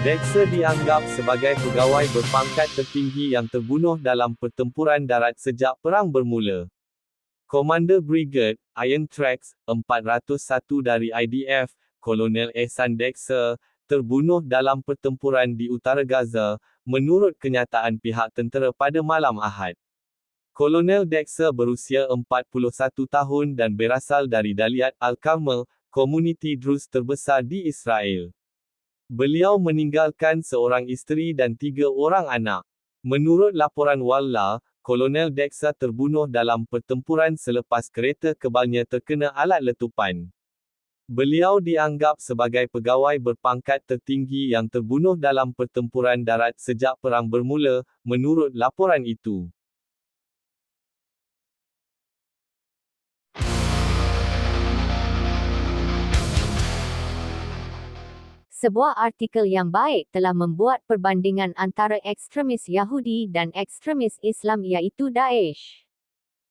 Dexter dianggap sebagai pegawai berpangkat tertinggi yang terbunuh dalam pertempuran darat sejak perang bermula. Komander Brigade Iron Tracks 401 dari IDF, Kolonel Ehsan Dexter, terbunuh dalam pertempuran di utara Gaza, menurut kenyataan pihak tentera pada malam Ahad. Kolonel Dexter berusia 41 tahun dan berasal dari Daliat Al-Carmel, komuniti Druze terbesar di Israel. Beliau meninggalkan seorang isteri dan 3 orang anak. Menurut laporan Walla, Kolonel Dexter terbunuh dalam pertempuran selepas kereta kebalnya terkena alat letupan. Beliau dianggap sebagai pegawai berpangkat tertinggi yang terbunuh dalam pertempuran darat sejak perang bermula, menurut laporan itu. Sebuah artikel yang baik telah membuat perbandingan antara ekstremis Yahudi dan ekstremis Islam iaitu Daesh.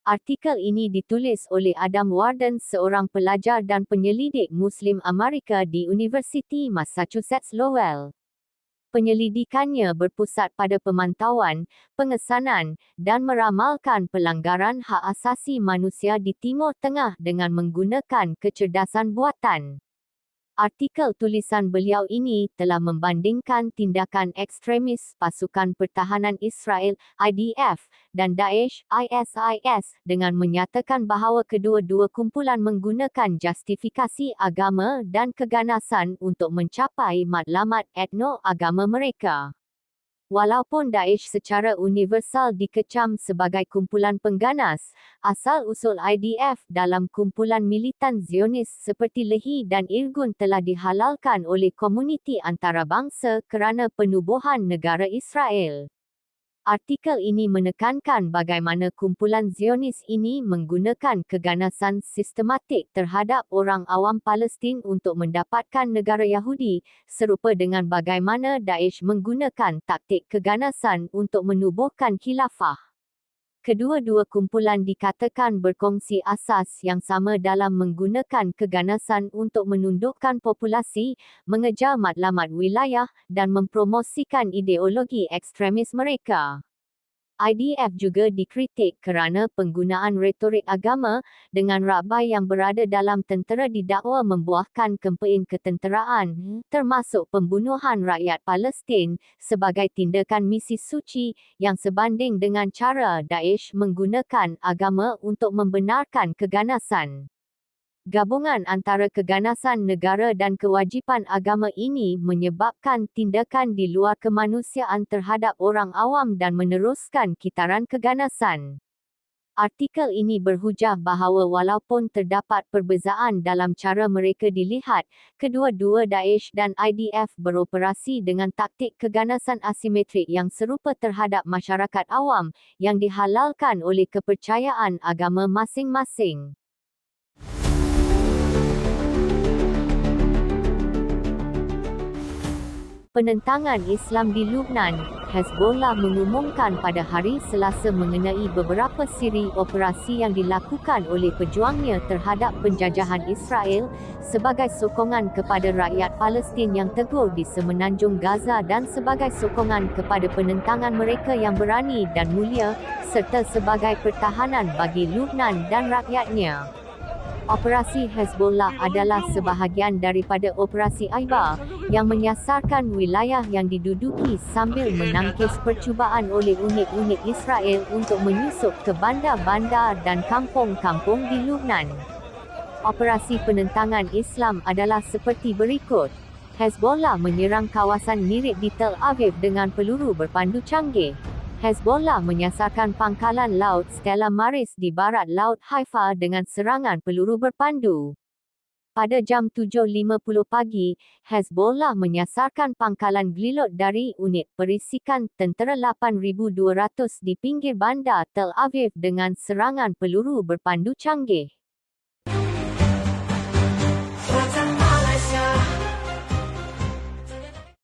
Artikel ini ditulis oleh Adam Warden, seorang pelajar dan penyelidik Muslim Amerika di Universiti Massachusetts Lowell. Penyelidikannya berpusat pada pemantauan, pengesanan, dan meramalkan pelanggaran hak asasi manusia di Timur Tengah dengan menggunakan kecerdasan buatan. Artikel tulisan beliau ini telah membandingkan tindakan ekstremis Pasukan Pertahanan Israel (IDF) dan Daesh (ISIS) dengan menyatakan bahawa kedua-dua kumpulan menggunakan justifikasi agama dan keganasan untuk mencapai matlamat etno-agama mereka. Walaupun Daesh secara universal dikecam sebagai kumpulan pengganas, asal-usul IDF dalam kumpulan militan Zionis seperti Lehi dan Irgun telah dihalalkan oleh komuniti antarabangsa kerana penubuhan negara Israel. Artikel ini menekankan bagaimana kumpulan Zionis ini menggunakan keganasan sistematik terhadap orang awam Palestin untuk mendapatkan negara Yahudi, serupa dengan bagaimana Daesh menggunakan taktik keganasan untuk menubuhkan khilafah. Kedua-dua kumpulan dikatakan berkongsi asas yang sama dalam menggunakan keganasan untuk menundukkan populasi, mengejar matlamat wilayah, dan mempromosikan ideologi ekstremis mereka. IDF juga dikritik kerana penggunaan retorik agama, dengan rabai yang berada dalam tentera didakwa membuahkan kempen ketenteraan, termasuk pembunuhan rakyat Palestin, sebagai tindakan misi suci, yang sebanding dengan cara Daesh menggunakan agama untuk membenarkan keganasan. Gabungan antara keganasan negara dan kewajipan agama ini menyebabkan tindakan di luar kemanusiaan terhadap orang awam dan meneruskan kitaran keganasan. Artikel ini berhujah bahawa walaupun terdapat perbezaan dalam cara mereka dilihat, kedua-dua Daesh dan IDF beroperasi dengan taktik keganasan asimetrik yang serupa terhadap masyarakat awam, yang dihalalkan oleh kepercayaan agama masing-masing. Penentangan Islam di Lubnan, Hezbollah mengumumkan pada hari Selasa mengenai beberapa siri operasi yang dilakukan oleh pejuangnya terhadap penjajahan Israel, sebagai sokongan kepada rakyat Palestin yang teguh di Semenanjung Gaza dan sebagai sokongan kepada penentangan mereka yang berani dan mulia, serta sebagai pertahanan bagi Lubnan dan rakyatnya. Operasi Hezbollah adalah sebahagian daripada Operasi Aiba, yang menyasarkan wilayah yang diduduki sambil menangkis percubaan oleh unit-unit Israel untuk menyusup ke bandar-bandar dan kampung-kampung di Lubnan. Operasi penentangan Islam adalah seperti berikut. Hezbollah menyerang kawasan mirip di Tel Aviv dengan peluru berpandu canggih. Hezbollah menyasarkan pangkalan laut Stella Maris di barat Laut Haifa dengan serangan peluru berpandu. Pada jam 7.50 pagi, Hezbollah menyasarkan pangkalan Glilot dari unit perisikan tentera 8,200 di pinggir bandar Tel Aviv dengan serangan peluru berpandu canggih.